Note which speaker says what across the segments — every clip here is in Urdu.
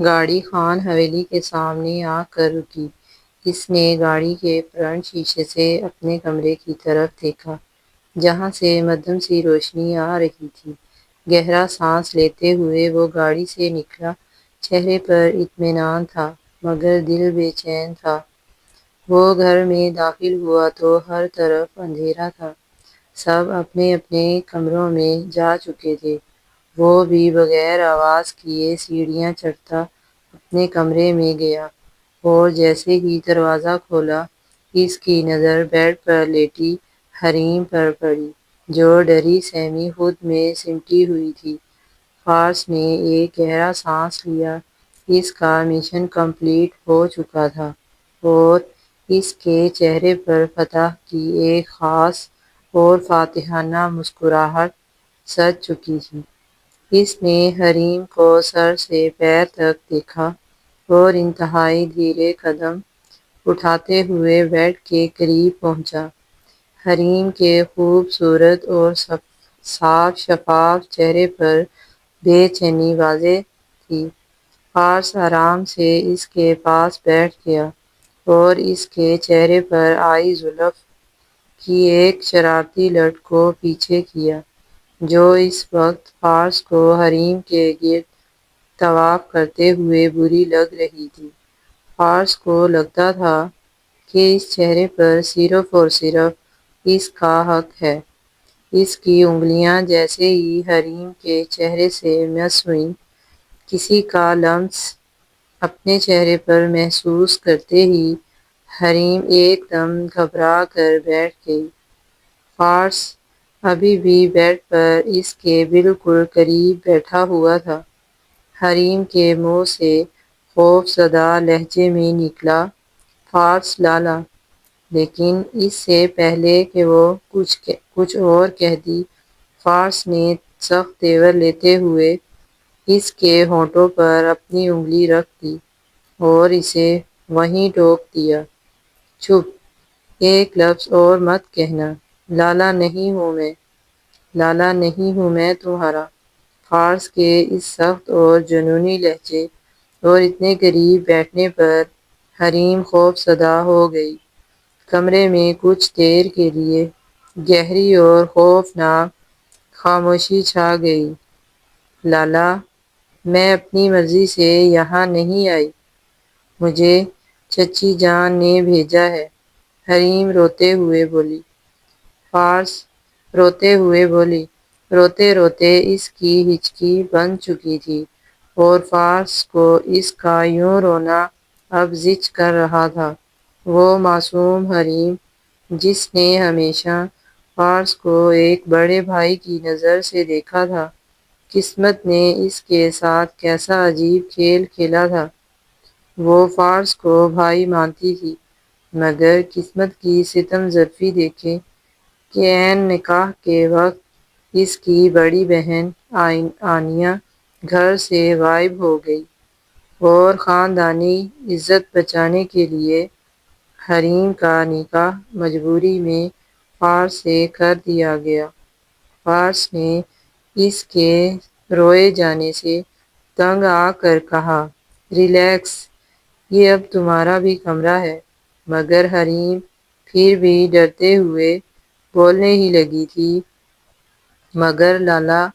Speaker 1: گاڑی خان حویلی کے سامنے آ کر رکی۔ اس نے گاڑی کے فرنٹ شیشے سے اپنے کمرے کی طرف دیکھا جہاں سے مدھم سی روشنی آ رہی تھی۔ گہرا سانس لیتے ہوئے وہ گاڑی سے نکلا۔ چہرے پر اطمینان تھا مگر دل بے چین تھا۔ وہ گھر میں داخل ہوا تو ہر طرف اندھیرا تھا۔ سب اپنے اپنے کمروں میں جا چکے تھے۔ وہ بھی بغیر آواز کیے سیڑھیاں چڑھتا اپنے کمرے میں گیا اور جیسے ہی دروازہ کھولا اس کی نظر بیڈ پر لیٹی حریم پر پڑی جو ڈری سہمی خود میں سمٹی ہوئی تھی۔ فارس نے ایک گہرا سانس لیا۔ اس کا مشن کمپلیٹ ہو چکا تھا اور اس کے چہرے پر فتح کی ایک خاص اور فاتحانہ مسکراہٹ سج چکی تھی۔ اس نے حریم کو سر سے پیر تک دیکھا اور انتہائی دھیرے قدم اٹھاتے ہوئے بیڈ کے قریب پہنچا۔ حریم کے خوبصورت اور صاف شفاف چہرے پر بے چینی واضح تھی۔ فارس آرام سے اس کے پاس بیٹھ گیا اور اس کے چہرے پر آئی زلف کی ایک شرارتی لٹ کو پیچھے کیا جو اس وقت فارس کو حریم کے گرد طواف کرتے ہوئے بری لگ رہی تھی۔ فارس کو لگتا تھا کہ اس چہرے پر صرف اور صرف اس کا حق ہے۔ اس کی انگلیاں جیسے ہی حریم کے چہرے سے مس ہوئیں، کسی کا لمس اپنے چہرے پر محسوس کرتے ہی حریم ایک دم گھبرا کر بیٹھ گئی۔ فارس ابھی بھی بیڈ پر اس کے بالکل قریب بیٹھا ہوا تھا۔ حریم کے منہ سے خوف زدہ لہجے میں نکلا، "فارس لالا"۔ لیکن اس سے پہلے کہ وہ کچھ اور کہتی، فارس نے سخت تیور لیتے ہوئے اس کے ہونٹوں پر اپنی انگلی رکھ دی اور اسے وہیں ٹوک دیا۔ "چپ! ایک لفظ اور مت کہنا۔ لالا نہیں ہوں میں۔ لالا نہیں ہوں میں تمہارا"۔ فارس کے اس سخت اور جنونی لہجے اور اتنے قریب بیٹھنے پر حریم خوف زدہ ہو گئی۔ کمرے میں کچھ دیر کے لیے گہری اور خوفناک خاموشی چھا گئی۔ "لالا، میں اپنی مرضی سے یہاں نہیں آئی۔ مجھے چچی جان نے بھیجا ہے"۔ حریم روتے ہوئے بولی۔ فارس روتے ہوئے بولی۔ روتے روتے اس کی ہچکی بند چکی تھی اور فارس کو اس کا یوں رونا اب زچ کر رہا تھا۔ وہ معصوم حریم جس نے ہمیشہ فارس کو ایک بڑے بھائی کی نظر سے دیکھا تھا، قسمت نے اس کے ساتھ کیسا عجیب کھیل کھیلا تھا۔ وہ فارس کو بھائی مانتی تھی مگر قسمت کی ستم ظرفی دیکھے کہ عین نکاح کے وقت اس کی بڑی بہن آنیہ گھر سے غائب ہو گئی اور خاندانی عزت بچانے کے لیے حریم کا نکاح مجبوری میں فارس سے کر دیا گیا۔ فارس نے اس کے روئے جانے سے تنگ آ کر کہا، "ریلیکس، یہ اب تمہارا بھی کمرہ ہے"۔ مگر حریم پھر بھی ڈرتے ہوئے بولنے ہی لگی تھی، "مگر لالا"۔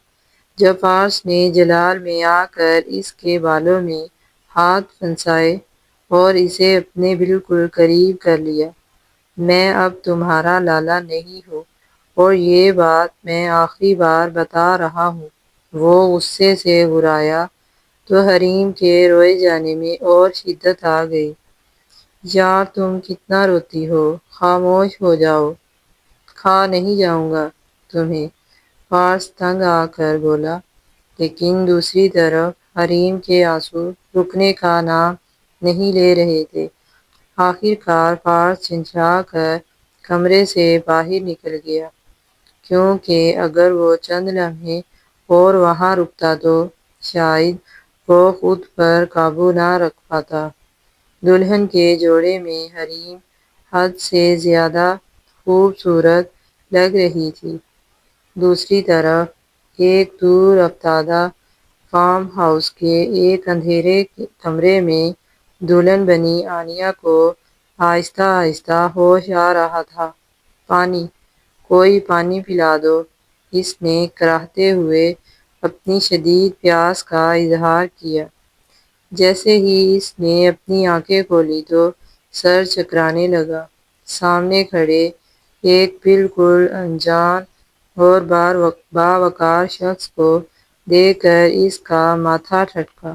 Speaker 1: جب فارس نے جلال میں آ کر اس کے بالوں میں ہاتھ پھنسائے اور اسے اپنے بالکل قریب کر لیا، "میں اب تمہارا لالا نہیں ہوں اور یہ بات میں آخری بار بتا رہا ہوں"۔ وہ غصے سے گھرایا تو حریم کے روئے جانے میں اور شدت آ گئی۔ "یار تم کتنا روتی ہو، خاموش ہو جاؤ"۔ "کھا نہیں جاؤں گا تمہیں"۔ فارس تنگ آ کر بولا۔ لیکن دوسری طرف حریم کے آنسو رکنے کا نام نہیں لے رہے تھے۔ آخر کار فارس چنچرا کر کمرے سے باہر نکل گیا کیونکہ اگر وہ چند لمحے اور وہاں رکتا تو شاید وہ خود پر قابو نہ رکھ پاتا۔ دلہن کے جوڑے میں حریم حد سے زیادہ خوبصورت لگ رہی تھی۔ دوسری طرف ایک دور افتادہ فارم ہاؤس کے ایک اندھیرے کمرے میں دلہن بنی آنیہ کو آہستہ آہستہ ہوش آ رہا تھا۔ پانی، کوئی پانی پلا دو، اس نے کراہتے ہوئے اپنی شدید پیاس کا اظہار کیا۔ جیسے ہی اس نے اپنی آنکھیں کھولی تو سر چکرانے لگا۔ سامنے کھڑے ایک بالکل انجان اور باوقار شخص کو دیکھ کر اس کا ماتھا ٹھٹکا۔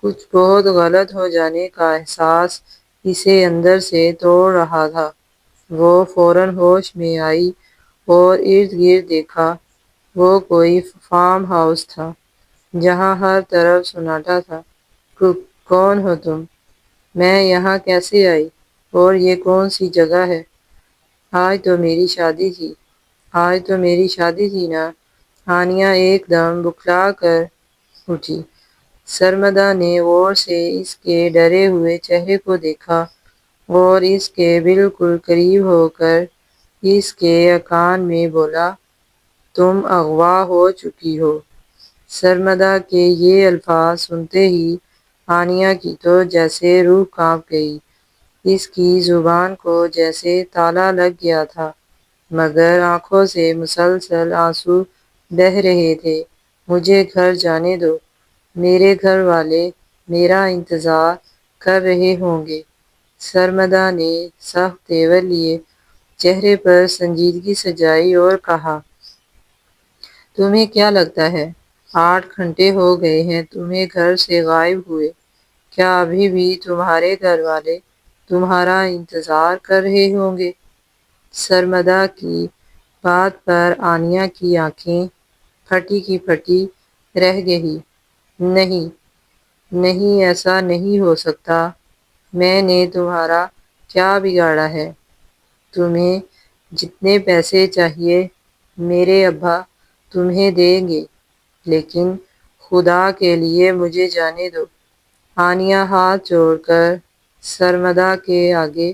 Speaker 1: کچھ بہت غلط ہو جانے کا احساس اسے اندر سے توڑ رہا تھا۔ وہ فوراً ہوش میں آئی اور ارد گرد دیکھا۔ وہ کوئی فارم ہاؤس تھا جہاں ہر طرف سناٹا تھا۔ کون ہو تم؟ میں یہاں کیسے آئی؟ اور یہ کون سی جگہ ہے؟ آج تو میری شادی تھی۔ آج تو میری شادی تھی نا؟ آنیہ ایک دم بکھلا کر اٹھی۔ سرمدا نے غور سے اس کے ڈرے ہوئے چہرے کو دیکھا اور اس کے بالکل قریب ہو کر اس کے کان میں بولا، تم اغوا ہو چکی ہو۔ سرمدا کے یہ الفاظ سنتے ہی آنیہ کی تو جیسے روح کانپ گئی۔ اس کی زبان کو جیسے تالا لگ گیا تھا، مگر آنکھوں سے مسلسل آنسو بہہ رہے تھے۔ مجھے گھر جانے دو، میرے گھر والے میرا انتظار کر رہے ہوں گے۔ سرمدا نے سخت تیور لیے چہرے پر سنجیدگی سجائی اور کہا، تمہیں کیا لگتا ہے 8 گھنٹے ہو گئے ہیں تمہیں گھر سے غائب ہوئے؟ کیا ابھی بھی تمہارے گھر والے تمہارا انتظار کر رہے ہوں گے؟ سرمدا کی بات پر آنیہ کی آنکھیں پھٹی کی پھٹی رہ گئیں۔ نہیں، نہیں، ایسا نہیں ہو سکتا۔ میں نے تمہارا کیا بگاڑا ہے؟ تمہیں جتنے پیسے چاہیے میرے ابا تمہیں دیں گے، لیکن خدا کے لیے مجھے جانے دو۔ آنیہ ہاتھ جوڑ کر سرمدا کے آگے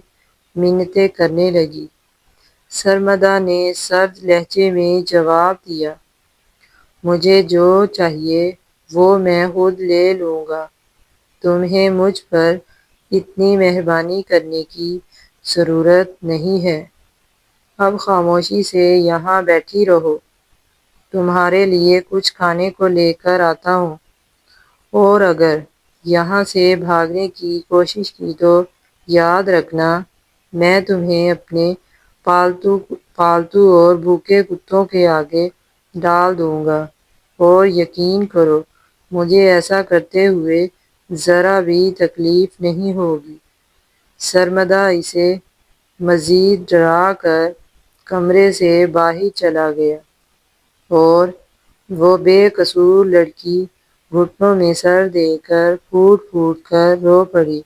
Speaker 1: منتیں کرنے لگی۔ سرمدا نے سرد لہجے میں جواب دیا، مجھے جو چاہیے وہ میں خود لے لوں گا۔ تمہیں مجھ پر اتنی مہربانی کرنے کی ضرورت نہیں ہے۔ اب خاموشی سے یہاں بیٹھی رہو، تمہارے لیے کچھ کھانے کو لے کر آتا ہوں، اور اگر یہاں سے بھاگنے کی کوشش کی تو یاد رکھنا میں تمہیں اپنے پالتو اور بھوکے کتوں کے آگے ڈال دوں گا، اور یقین کرو مجھے ایسا کرتے ہوئے ذرا بھی تکلیف نہیں ہوگی۔ سرمدا اسے مزید ڈرا کر کمرے سے باہر چلا گیا اور وہ بے قصور لڑکی گھٹنوں میں سر دے کر پھوٹ پھوٹ کر رو پڑی۔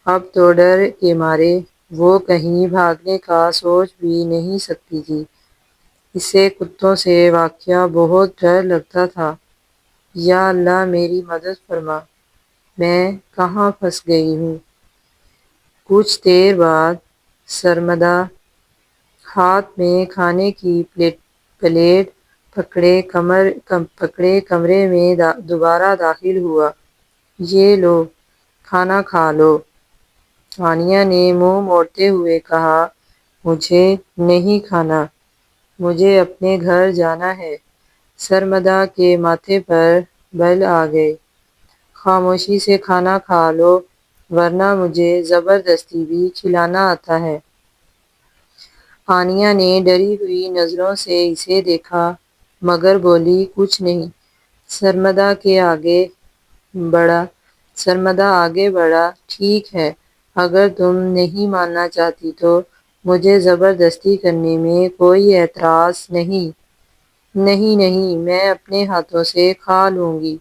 Speaker 1: اب تو ڈر کے مارے وہ کہیں بھاگنے کا سوچ بھی نہیں سکتی تھی۔ اسے کتوں سے واقعی بہت ڈر لگتا تھا۔ یا اللہ میری مدد فرما، میں کہاں پھنس گئی ہوں؟ کچھ دیر بعد سرمدا ہاتھ میں کھانے کی پلیٹ پکڑے کمرے میں دوبارہ داخل ہوا۔ یہ لو، کھانا کھا لو۔ آنیہ نے منہ موڑتے ہوئے کہا، مجھے نہیں کھانا، مجھے اپنے گھر جانا ہے۔ سرمدا کے ماتھے پر بل آ گئے۔ خاموشی سے کھانا کھا لو ورنہ مجھے زبردستی بھی کھلانا آتا ہے۔ آنیہ نے ڈری ہوئی نظروں سے اسے دیکھا مگر بولی کچھ نہیں۔ سرمدا آگے بڑھا، ٹھیک ہے، اگر تم نہیں ماننا چاہتی تو مجھے زبردستی کرنے میں کوئی اعتراض نہیں۔ نہیں نہیں، میں اپنے ہاتھوں سے کھا لوں گی۔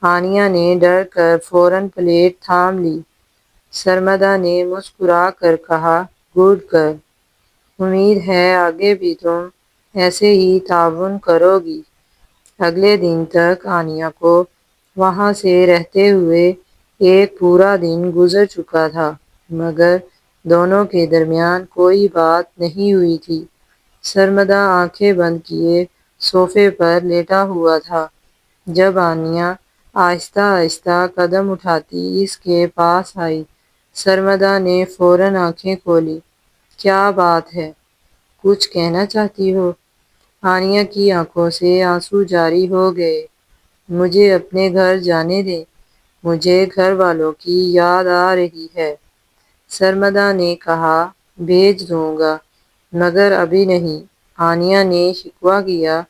Speaker 1: آنیہ نے ڈر کر فوراً پلیٹ تھام لی۔ سرمدا نے مسکرا کر کہا، گڈ گرل، امید ہے آگے بھی تم ایسے ہی تعاون کرو گی۔ اگلے دن تک آنیہ کو وہاں سے رہتے ہوئے ایک پورا دن گزر چکا تھا، مگر دونوں کے درمیان کوئی بات نہیں ہوئی تھی۔ سرمدا آنکھیں بند کیے صوفے پر لیٹا ہوا تھا۔ جب آنیا آہستہ آہستہ قدم اٹھاتی اس کے پاس آئی، سرمدا نے فوراً آنکھیں کھولی۔ کیا بات ہے؟ کچھ کہنا چاہتی ہو؟ آنیا کی آنکھوں سے آنسو جاری ہو گئے۔ مجھے اپنے گھر جانے دیں، مجھے گھر والوں کی یاد آ رہی ہے۔ سرمدا نے کہا، بھیج دوں گا، مگر ابھی نہیں۔ آنیا نے شکوہ کیا،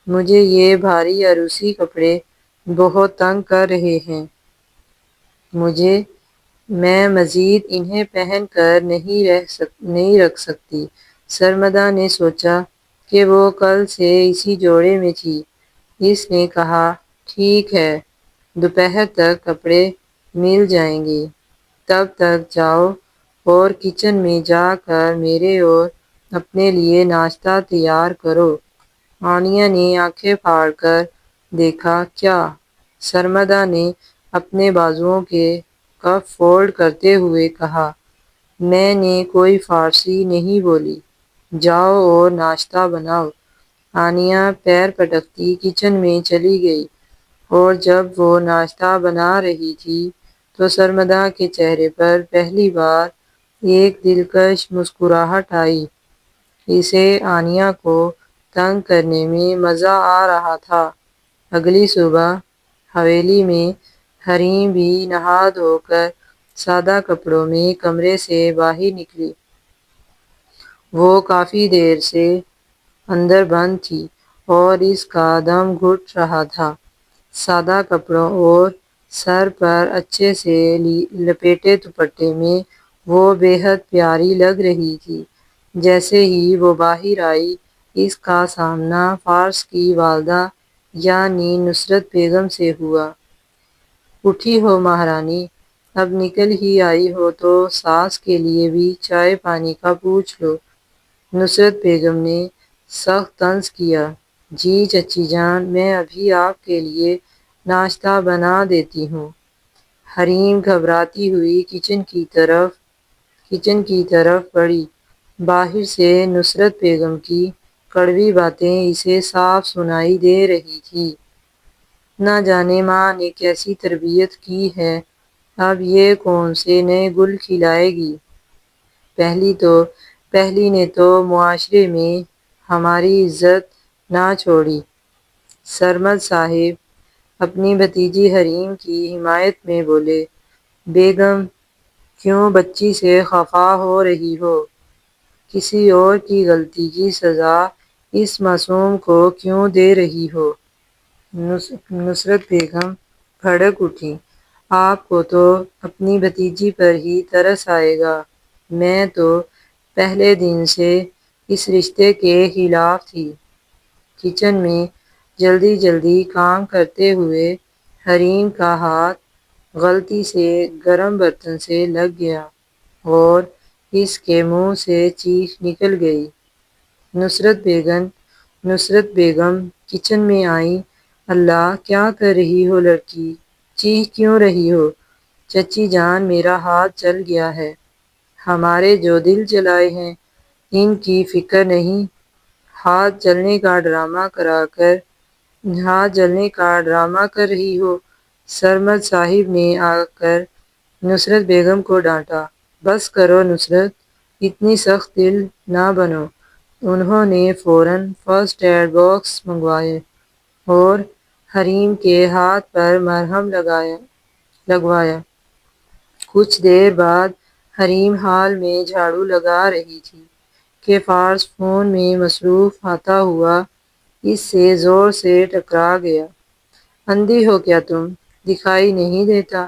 Speaker 1: مجھے یہ بھاری عروسی کپڑے بہت تنگ کر رہے ہیں۔ میں مزید انہیں پہن کر نہیں رکھ سکتی۔ سرمدا نے سوچا کہ وہ کل سے اسی جوڑے میں تھی۔ اس نے کہا، ٹھیک ہے، دوپہر تک کپڑے مل جائیں گے۔ تب تک جاؤ اور کچن میں جا کر میرے اور اپنے لیے ناشتہ تیار کرو۔ آنیا نے آنکھیں پھاڑ کر دیکھا، کیا؟ سرمدا نے اپنے بازوؤں کے کف فولڈ کرتے ہوئے کہا، میں نے کوئی فارسی نہیں بولی، جاؤ اور ناشتہ بناؤ۔ آنیا پیر پٹکتی کچن میں چلی گئی اور جب وہ ناشتہ بنا رہی تھی تو سرمدا کے چہرے پر پہلی بار ایک دلکش مسکراہٹ آئی۔ اسے آنیا کو تنگ کرنے میں مزہ آ رہا تھا۔ اگلی صبح حویلی میں حریم بھی نہا دھو کر سادہ کپڑوں میں کمرے سے باہر نکلی۔ وہ کافی دیر سے اندر بند تھی اور اس کا دم گھٹ رہا تھا۔ سادہ کپڑوں اور سر پر اچھے سے لپیٹے دوپٹے میں وہ بے حد پیاری لگ رہی تھی۔ جیسے ہی وہ باہر آئی، اس کا سامنا فارس کی والدہ یعنی نصرت بیگم سے ہوا۔ اٹھی ہو مہارانی؟ اب نکل ہی آئی ہو تو ساس کے لیے بھی چائے پانی کا پوچھ لو۔ نصرت بیگم نے سخت طنز کیا، جی چچی جان، میں ابھی آپ کے لیے ناشتہ بنا دیتی ہوں۔ حریم گھبراتی ہوئی کچن کی طرف بڑھی۔ باہر سے نصرت بیگم کی کڑوی باتیں اسے صاف سنائی دے رہی تھیں۔ نہ جانے ماں نے کیسی تربیت کی ہے، اب یہ کون سے نئے گل کھلائے گی۔ پہلی نے تو معاشرے میں ہماری عزت نہ چھوڑی۔ سرمد صاحب اپنی بھتیجی حریم کی حمایت میں بولے، بیگم کیوں بچی سے خفا ہو رہی ہو؟ کسی اور کی غلطی کی سزا اس معصوم کو کیوں دے رہی ہو؟ نصرت بیگم بھڑک اٹھیں، آپ کو تو اپنی بھتیجی پر ہی ترس آئے گا۔ میں تو پہلے دن سے اس رشتے کے خلاف تھی۔ کچن میں جلدی جلدی کام کرتے ہوئے حریم کا ہاتھ غلطی سے گرم برتن سے لگ گیا اور اس کے منہ سے چیخ نکل گئی۔ نصرت بیگم کچن میں آئیں، اللہ کیا کر رہی ہو لڑکی، چیخ کیوں رہی ہو؟ چچی جان میرا ہاتھ جل گیا ہے۔ ہمارے جو دل جلائے ہیں ان کی فکر نہیں، ہاتھ جلنے کا ڈرامہ کر رہی ہو۔ سرمد صاحب نے آ کر نصرت بیگم کو ڈانٹا، بس کرو نصرت، اتنی سخت دل نہ بنو۔ انہوں نے فوراً فرسٹ ایڈ باکس منگوایا اور حریم کے ہاتھ پر مرہم لگوایا۔ کچھ دیر بعد حریم حال میں جھاڑو لگا رہی تھی کہ فارس فون میں مصروف آتا ہوا اس سے زور سے ٹکرا گیا۔ اندھی ہو کیا تم، دکھائی نہیں دیتا؟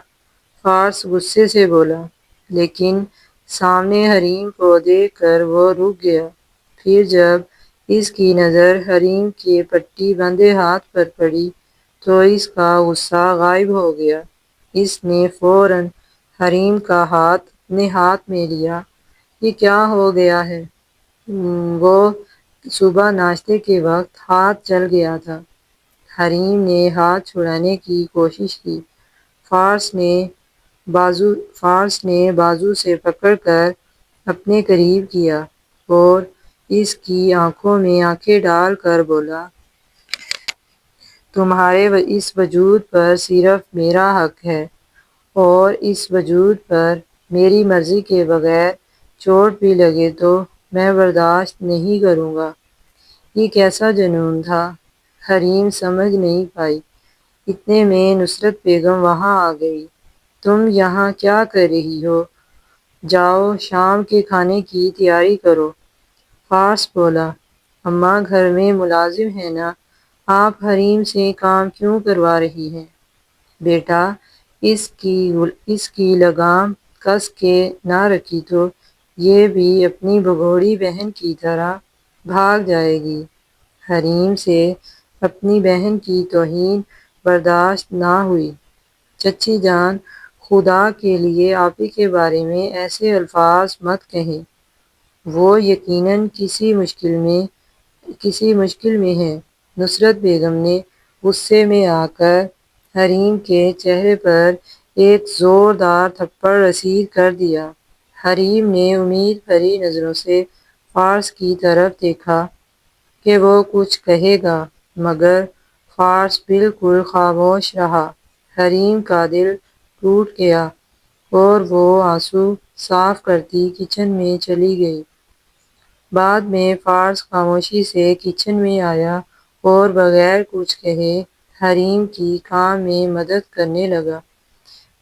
Speaker 1: فارس غصے سے بولا، لیکن سامنے حریم کو دیکھ کر وہ رک گیا۔ پھر جب اس کی نظر حریم کے پٹی بندھے ہاتھ پر پڑی تو اس کا غصہ غائب ہو گیا۔ اس نے فوراً حریم کا ہاتھ اپنے ہاتھ میں لیا۔ یہ کیا ہو گیا ہے؟ وہ صبح ناشتے کے وقت ہاتھ جل گیا تھا۔ حریم نے ہاتھ چھڑانے کی کوشش کی۔ فارس نے بازو سے پکڑ کر اپنے قریب کیا اور اس کی آنکھوں میں آنکھیں ڈال کر بولا، تمہارے اس وجود پر صرف میرا حق ہے، اور اس وجود پر میری مرضی کے بغیر چوٹ بھی لگے تو میں برداشت نہیں کروں گا۔ یہ کیسا جنون تھا؟ حریم سمجھ نہیں پائی۔ اتنے میں نصرت بیگم وہاں آ گئی۔ تم یہاں کیا کر رہی ہو؟ جاؤ شام کے کھانے کی تیاری کرو۔ فارس بولا، اماں گھر میں ملازم ہے نا، آپ حریم سے کام کیوں کروا رہی ہیں؟ بیٹا، اس کی لگام کس کے نہ رکھی تو یہ بھی اپنی بگوڑی بہن کی طرح بھاگ جائے گی۔ حریم سے اپنی بہن کی توہین برداشت نہ ہوئی۔ چچی جان، خدا کے لیے آپی کے بارے میں ایسے الفاظ مت کہیں۔ وہ یقیناً کسی مشکل میں ہے۔ نصرت بیگم نے غصے میں آ کر حریم کے چہرے پر ایک زوردار تھپڑ رسید کر دیا۔ حریم نے امید بھری نظروں سے فارس کی طرف دیکھا کہ وہ کچھ کہے گا، مگر فارس بالکل خاموش رہا۔ حریم کا دل ٹوٹ گیا اور وہ آنسو صاف کرتی کچن میں چلی گئی۔ بعد میں فارس خاموشی سے کچن میں آیا اور بغیر کچھ کہے حریم کی کام میں مدد کرنے لگا،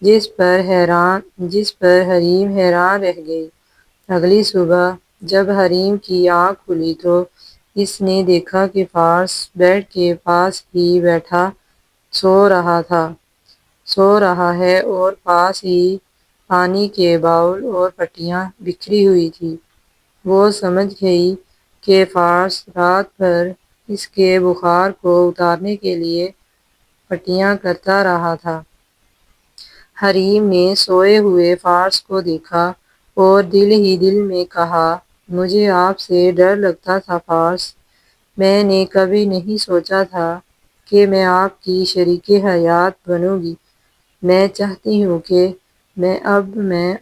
Speaker 1: جس پر حریم حیران رہ گئی۔ اگلی صبح جب حریم کی آنکھ کھلی تو اس نے دیکھا کہ فارس بیڈ کے پاس ہی بیٹھا سو رہا ہے اور پاس ہی پانی کے باؤل اور پٹیاں بکھری ہوئی تھی۔ وہ سمجھ گئی کہ فارس رات بھر اس کے بخار کو اتارنے کے لیے پٹیاں کرتا رہا تھا۔ حریم نے سوئے ہوئے فارس کو دیکھا اور دل ہی دل میں کہا، مجھے آپ سے ڈر لگتا تھا فارس۔ میں نے کبھی نہیں سوچا تھا کہ میں آپ کی شریک حیات بنوں گی۔ میں چاہتی ہوں کہ میں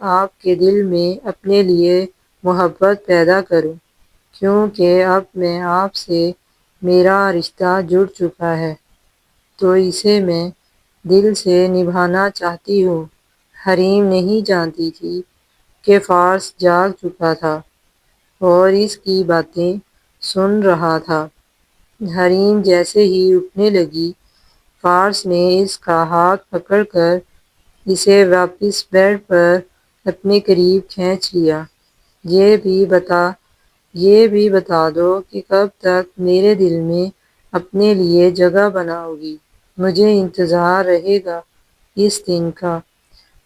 Speaker 1: آپ کے دل میں اپنے لیے محبت پیدا کروں، کیونکہ اب میں آپ سے میرا رشتہ جڑ چکا ہے، تو اسے میں دل سے نبھانا چاہتی ہوں۔ حریم نہیں جانتی تھی کہ فارس جاگ چکا تھا اور اس کی باتیں سن رہا تھا۔ حریم جیسے ہی اٹھنے لگی، فارس نے اس کا ہاتھ پکڑ کر اسے واپس بیڈ پر اپنے قریب کھینچ لیا۔ یہ بھی بتا دو کہ کب تک میرے دل میں اپنے لیے جگہ بناؤ گی؟ مجھے انتظار رہے گا اس دن کا۔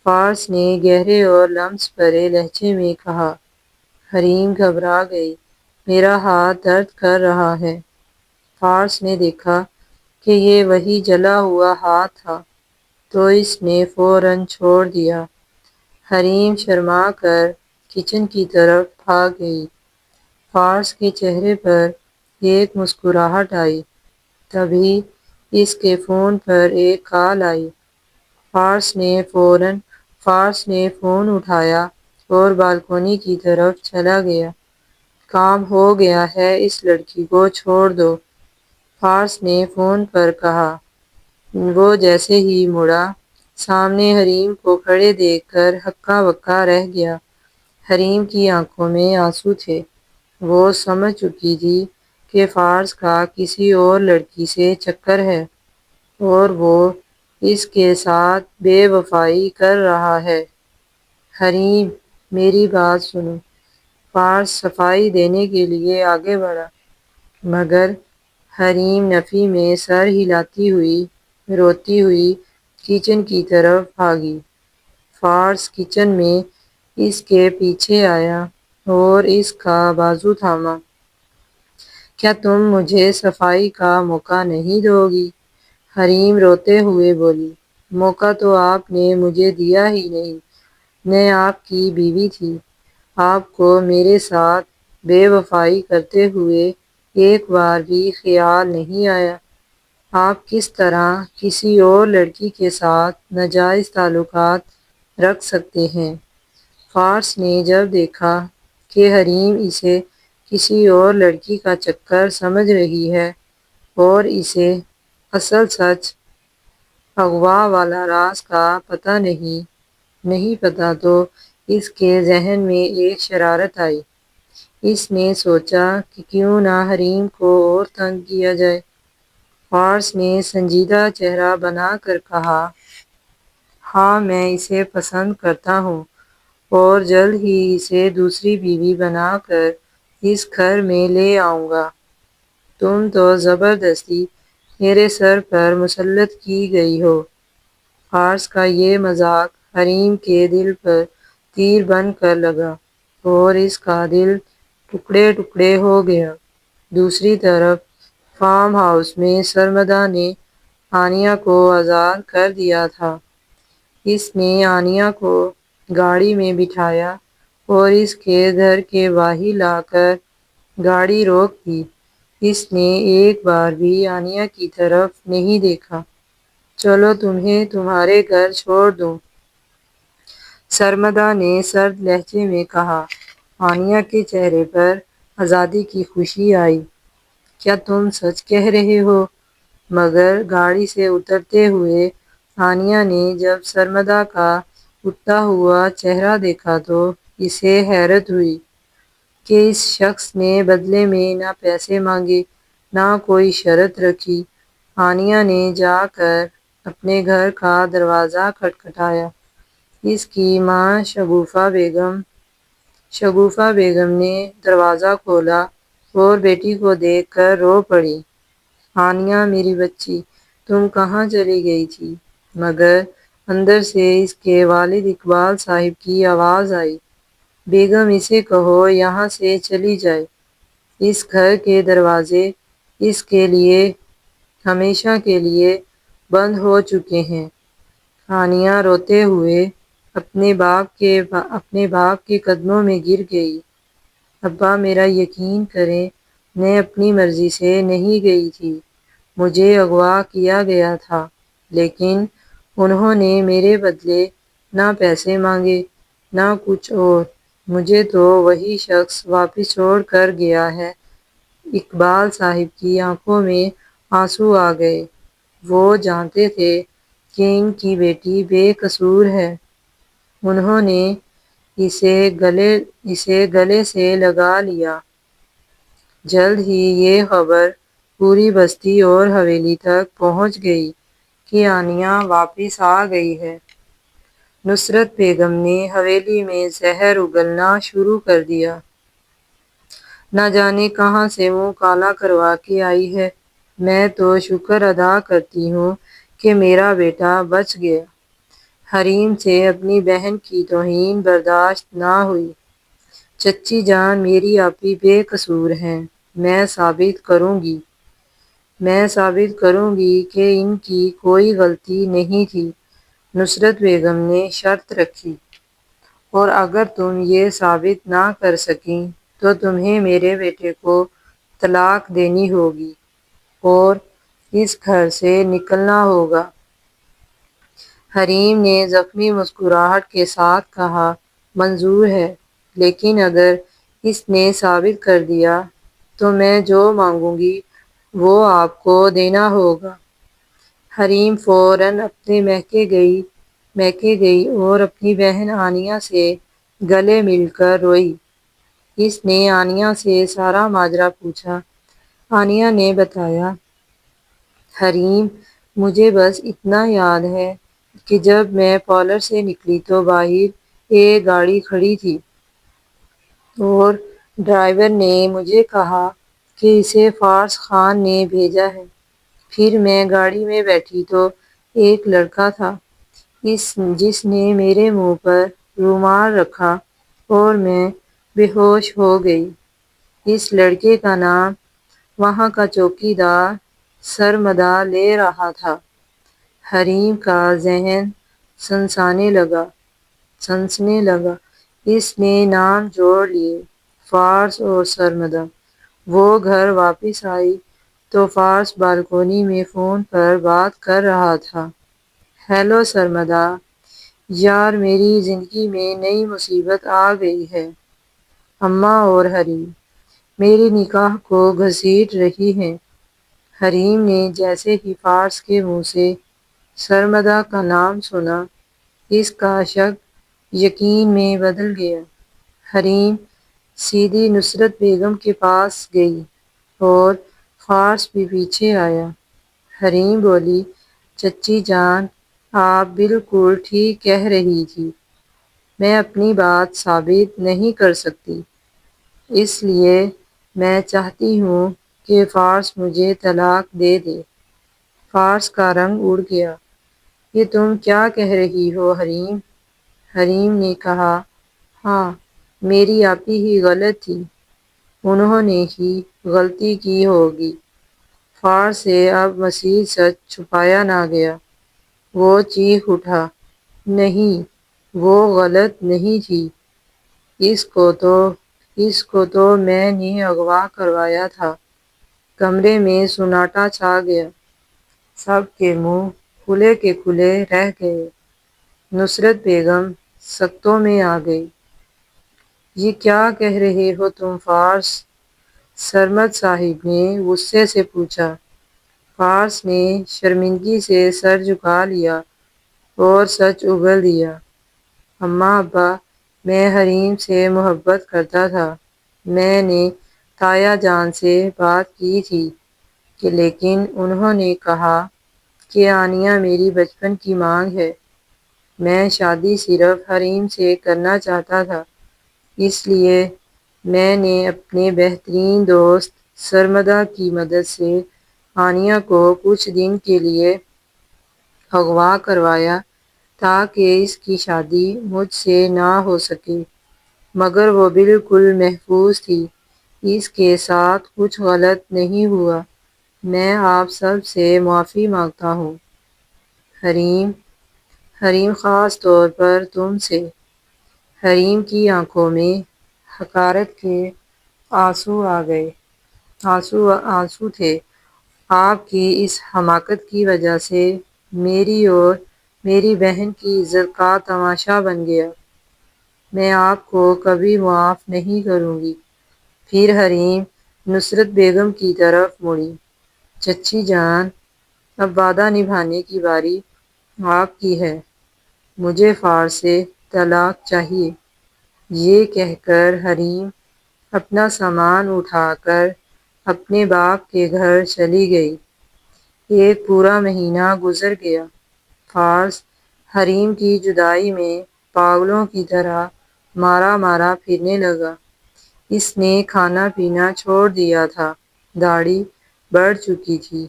Speaker 1: فارس نے گہرے اور لمس بھرے لہجے میں کہا۔ حریم گھبرا گئی۔ میرا ہاتھ درد کر رہا ہے۔ فارس نے دیکھا کہ یہ وہی جلا ہوا ہاتھ تھا، تو اس نے فوراً چھوڑ دیا۔ حریم شرما کر کچن کی طرف بھاگ گئی۔ فارس کے چہرے پر ایک مسکراہٹ آئی۔ تبھی اس کے فون پر ایک کال آئی۔ فارس نے فون اٹھایا اور بالکونی کی طرف چلا گیا۔ کام ہو گیا ہے، اس لڑکی کو چھوڑ دو، فارس نے فون پر کہا۔ وہ جیسے ہی مڑا، سامنے حریم کو کھڑے دیکھ کر ہکا بکا رہ گیا۔ حریم کی آنکھوں میں آنسو تھے۔ وہ سمجھ چکی تھی کہ فارس کا کسی اور لڑکی سے چکر ہے اور وہ اس کے ساتھ بے وفائی کر رہا ہے۔ حریم، میری بات سنو۔ فارس صفائی دینے کے لیے آگے بڑھا، مگر حریم نفی میں سر ہلاتی ہوئی روتی ہوئی کچن کی طرف بھاگی۔ فارس کچن میں اس کے پیچھے آیا اور اس کا بازو تھاما۔ کیا تم مجھے صفائی کا موقع نہیں دو گی؟ حریم روتے ہوئے بولی۔ موقع تو آپ نے مجھے دیا ہی نہیں۔ میں آپ کی بیوی تھی۔ آپ کو میرے ساتھ بے وفائی کرتے ہوئے ایک بار بھی خیال نہیں آیا؟ آپ کس طرح کسی اور لڑکی کے ساتھ ناجائز تعلقات رکھ سکتے ہیں؟ فارس نے جب دیکھا کہ حریم اسے کسی اور لڑکی کا چکر سمجھ رہی ہے اور اسے اصل سچ اغوا والا راز کا پتہ نہیں پتا تو اس کے ذہن میں ایک شرارت آئی۔ اس نے سوچا کہ کیوں نہ حریم کو اور تنگ کیا جائے۔ فارس نے سنجیدہ چہرہ بنا کر کہا، ہاں میں اسے پسند کرتا ہوں اور جلد ہی اسے دوسری بیوی بنا کر اس گھر میں لے آؤں گا۔ تم تو زبردستی میرے سر پر مسلط کی گئی ہو۔ فارس کا یہ مذاق حریم کے دل پر تیر بن کر لگا اور اس کا دل ٹکڑے ٹکڑے ہو گیا۔ دوسری طرف فارم ہاؤس میں سرمدا نے آنیہ کو آزاد کر دیا تھا۔ اس نے آنیہ کو گاڑی میں بٹھایا اور اس کے گھر کے باہر لا کر گاڑی روک دی۔ اس نے ایک بار بھی آنیہ کی طرف نہیں دیکھا۔ چلو تمہیں تمہارے گھر چھوڑ دوں، سرمدا نے سرد لہجے میں کہا۔ آنیہ کے چہرے پر آزادی کی خوشی آئی۔ کیا تم سچ کہہ رہے ہو؟ مگر گاڑی سے اترتے ہوئے آنیہ نے جب سرمدا کا اٹھتا ہوا چہرہ دیکھا تو اسے حیرت ہوئی کہ اس شخص نے بدلے میں نہ پیسے مانگے نہ کوئی شرط رکھی۔ آنیہ نے جا کر اپنے گھر کا دروازہ کھٹکھٹایا۔ اس کی ماں شگوفہ بیگم نے دروازہ کھولا اور بیٹی کو دیکھ کر رو پڑی۔ آنیہ میری بچی، تم کہاں چلی گئی تھی؟ مگر اندر سے اس کے والد اقبال صاحب کی آواز آئی، بیگم اسے کہو یہاں سے چلی جائے۔ اس گھر کے دروازے اس کے لیے ہمیشہ کے لیے بند ہو چکے ہیں۔ آنیہ روتے ہوئے اپنے باپ کے قدموں میں گر گئی۔ ابا میرا یقین کریں، میں اپنی مرضی سے نہیں گئی تھی۔ مجھے اغوا کیا گیا تھا، لیکن انہوں نے میرے بدلے نہ پیسے مانگے نہ کچھ اور۔ مجھے تو وہی شخص واپس چھوڑ کر گیا ہے۔ اقبال صاحب کی آنکھوں میں آنسو آ گئے۔ وہ جانتے تھے کہ ان کی بیٹی بے قصور ہے۔ انہوں نے اسے گلے سے لگا لیا۔ جلد ہی یہ خبر پوری بستی اور حویلی تک پہنچ گئی کہ آنیہ واپس آ گئی ہے۔ نصرت بیگم نے حویلی میں زہر اگلنا شروع کر دیا۔ نہ جانے کہاں سے منہ کالا کروا کے آئی ہے۔ میں تو شکر ادا کرتی ہوں کہ میرا بیٹا بچ گیا۔ حریم سے اپنی بہن کی توہین برداشت نہ ہوئی۔ چچی جان میری آپی بے قصور ہیں۔ میں ثابت کروں گی کہ ان کی کوئی غلطی نہیں تھی، نصرت بیگم نے شرط رکھی۔ اور اگر تم یہ ثابت نہ کر سکیں تو تمہیں میرے بیٹے کو طلاق دینی ہوگی اور اس گھر سے نکلنا ہوگا۔ حریم نے زخمی مسکراہٹ کے ساتھ کہا، منظور ہے، لیکن اگر اس نے ثابت کر دیا تو میں جو مانگوں گی وہ آپ کو دینا ہوگا۔ حریم فوراً اپنے میکے گئی اور اپنی بہن آنیہ سے گلے مل کر روئی۔ اس نے آنیہ سے سارا ماجرا پوچھا۔ آنیہ نے بتایا، حریم مجھے بس اتنا یاد ہے کہ جب میں پارلر سے نکلی تو باہر ایک گاڑی کھڑی تھی اور ڈرائیور نے مجھے کہا کہ اسے فارس خان نے بھیجا ہے۔ پھر میں گاڑی میں بیٹھی تو ایک لڑکا تھا جس نے میرے منہ پر رومال رکھا اور میں بے ہوش ہو گئی۔ اس لڑکے کا نام وہاں کا چوکیدار سرمدا لے رہا تھا۔ حریم کا ذہن سنسنے لگا۔ اس نے نام جوڑ لیے، فارس اور سرمدا۔ وہ گھر واپس آئی تو فارس بالکونی میں فون پر بات کر رہا تھا۔ ہیلو سرمدا، یار میری زندگی میں نئی مصیبت آ گئی ہے۔ اماں اور حریم میرے نکاح کو گھسیٹ رہی ہیں۔ حریم نے جیسے ہی فارس کے منہ سے سرمدا کا نام سنا، اس کا شک یقین میں بدل گیا۔ حریم سیدھی نصرت بیگم کے پاس گئی اور فارس بھی پیچھے آیا۔ حریم بولی، چچی جان، آپ بالکل ٹھیک کہہ رہی تھی، میں اپنی بات ثابت نہیں کر سکتی، اس لیے میں چاہتی ہوں کہ فارس مجھے طلاق دے دے۔ فارس کا رنگ اڑ گیا۔ یہ تم کیا کہہ رہی ہو حریم؟ حریم نے کہا، ہاں، میری آپی ہی غلط تھی، انہوں نے ہی غلطی کی ہوگی۔ فارس سے اب مزید سچ چھپایا نہ گیا۔ وہ چیخ اٹھا، نہیں، وہ غلط نہیں تھی، اس کو تو میں نے اغوا کروایا تھا۔ کمرے میں سناٹا چھا گیا۔ سب کے منہ کھلے کے کھلے رہ گئے۔ نصرت بیگم سکتوں میں آ گئی۔ یہ کیا کہہ رہے ہو تم فارس؟ سرمد صاحب نے غصے سے پوچھا۔ فارس نے شرمندگی سے سر جھکا لیا اور سچ اگل دیا۔ اماں ابا، میں حریم سے محبت کرتا تھا۔ میں نے تایا جان سے بات کی تھی کہ لیکن انہوں نے کہا کہ آنیہ میری بچپن کی مانگ ہے۔ میں شادی صرف حریم سے کرنا چاہتا تھا، اس لیے میں نے اپنے بہترین دوست سرمدا کی مدد سے آنیہ کو کچھ دن کے لیے اغوا کروایا تاکہ اس کی شادی مجھ سے نہ ہو سکے، مگر وہ بالکل محفوظ تھی، اس کے ساتھ کچھ غلط نہیں ہوا۔ میں آپ سب سے معافی مانگتا ہوں۔ حریم خاص طور پر تم سے۔ حریم کی آنکھوں میں حقارت کے آنسو آ گئے۔ آنسو تھے۔ آپ کی اس حماقت کی وجہ سے میری اور میری بہن کی عزت کا تماشا بن گیا۔ میں آپ کو کبھی معاف نہیں کروں گی۔ پھر حریم نصرت بیگم کی طرف مڑی۔ چچی جان، اب وعدہ نبھانے کی باری آپ کی ہے۔ مجھے فارس سے طلاق چاہیے۔ یہ کہہ کر حریم اپنا سامان اٹھا کر اپنے باپ کے گھر چلی گئی۔ ایک پورا مہینہ گزر گیا۔ فارس حریم کی جدائی میں پاگلوں کی طرح مارا مارا پھرنے لگا۔ اس نے کھانا پینا چھوڑ دیا تھا، داڑھی بڑھ چکی تھی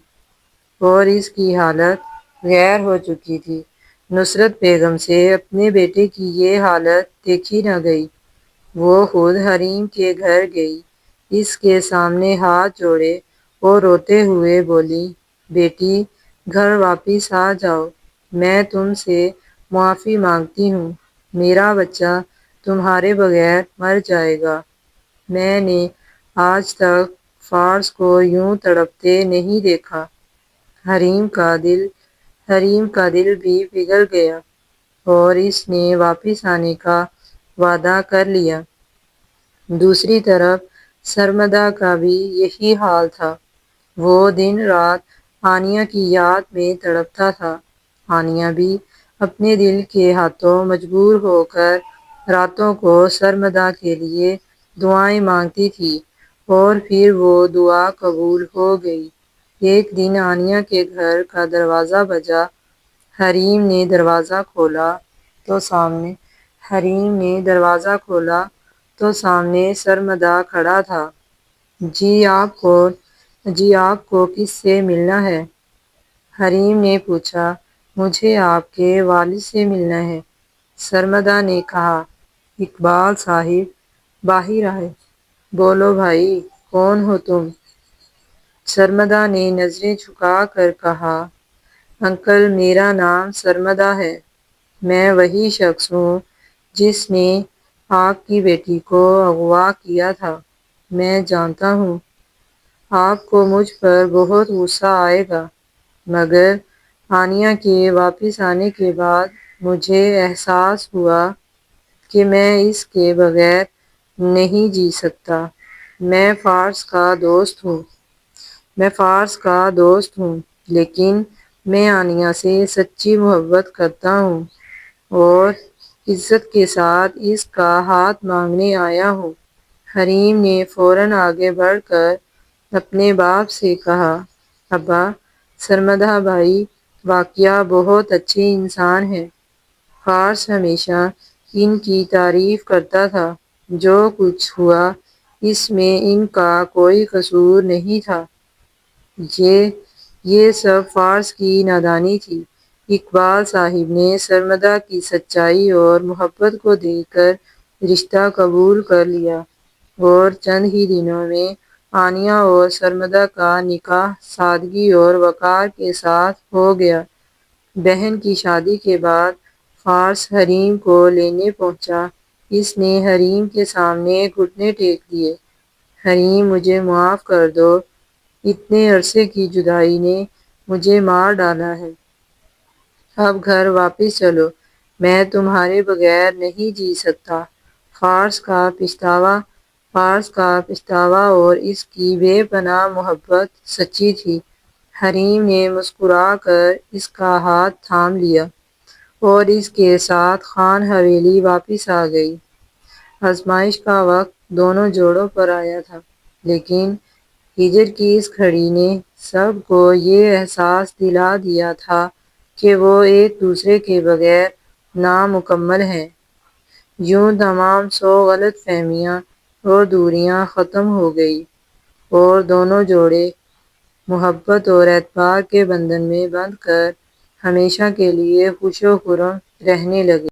Speaker 1: اور اس کی حالت غیر ہو چکی تھی۔ نصرت بیگم سے اپنے بیٹے کی یہ حالت دیکھی نہ گئی۔ وہ خود حریم کے گھر گئی، اس کے سامنے ہاتھ جوڑے اور روتے ہوئے بولی، بیٹی، گھر واپس آ جاؤ، میں تم سے معافی مانگتی ہوں، میرا بچہ تمہارے بغیر مر جائے گا۔ میں نے آج تک فارس کو یوں تڑپتے نہیں دیکھا۔ حریم کا دل بھی پگھل گیا اور اس نے واپس آنے کا وعدہ کر لیا۔ دوسری طرف سرمدا کا بھی یہی حال تھا۔ وہ دن رات آنیہ کی یاد میں تڑپتا تھا۔ آنیہ بھی اپنے دل کے ہاتھوں مجبور ہو کر راتوں کو سرمدا کے لیے دعائیں مانگتی تھی اور پھر وہ دعا قبول ہو گئی۔ ایک دن آنیہ کے گھر کا دروازہ بجا۔ حریم نے دروازہ کھولا تو سامنے سرمدا کھڑا تھا۔ جی آپ کو کس سے ملنا ہے؟ حریم نے پوچھا۔ مجھے آپ کے والد سے ملنا ہے۔ سرمدا نے کہا۔ اقبال صاحب باہر آئے۔ بولو بھائی، کون ہو تم؟ سرمدا نے نظریں جھکا کر کہا، انکل، میرا نام سرمدا ہے۔ میں وہی شخص ہوں جس نے آپ کی بیٹی کو اغوا کیا تھا۔ میں جانتا ہوں آپ کو مجھ پر بہت غصہ آئے گا، مگر آنیہ کے واپس آنے کے بعد مجھے احساس ہوا کہ میں اس کے بغیر نہیں جی سکتا۔ میں فارس کا دوست ہوں۔ میں فارس کا دوست ہوں، لیکن میں آنیہ سے سچی محبت کرتا ہوں اور عزت کے ساتھ اس کا ہاتھ مانگنے آیا ہوں۔ حریم نے فوراً آگے بڑھ کر اپنے باپ سے کہا، ابا، سرمدہ بھائی واقعہ بہت اچھے انسان ہیں۔ فارس ہمیشہ ان کی تعریف کرتا تھا۔ جو کچھ ہوا اس میں ان کا کوئی قصور نہیں تھا۔ یہ سب فارس کی نادانی تھی۔ اقبال صاحب نے سرمدہ کی سچائی اور محبت کو دیکھ کر رشتہ قبول کر لیا اور چند ہی دنوں میں آنیہ اور سرمدہ کا نکاح سادگی اور وقار کے ساتھ ہو گیا۔ بہن کی شادی کے بعد فارس حریم کو لینے پہنچا۔ اس نے حریم کے سامنے گھٹنے ٹیک دیے۔ حریم، مجھے معاف کر دو، اتنے عرصے کی جدائی نے مجھے مار ڈالا ہے۔ اب گھر واپس چلو، میں تمہارے بغیر نہیں جی سکتا۔ فارس کا پچھتاوا اور اس کی بے پناہ محبت سچی تھی۔ حریم نے مسکرا کر اس کا ہاتھ تھام لیا اور اس کے ساتھ خان حویلی واپس آ گئی۔ آزمائش کا وقت دونوں جوڑوں پر آیا تھا، لیکن ہجر کی اس گھڑی نے سب کو یہ احساس دلا دیا تھا کہ وہ ایک دوسرے کے بغیر نامکمل ہیں۔ یوں تمام غلط فہمیاں اور دوریاں ختم ہو گئیں اور دونوں جوڑے محبت اور اعتبار کے بندھن میں بندھ کر ہمیشہ کے لیے خوش و خرم رہنے لگے۔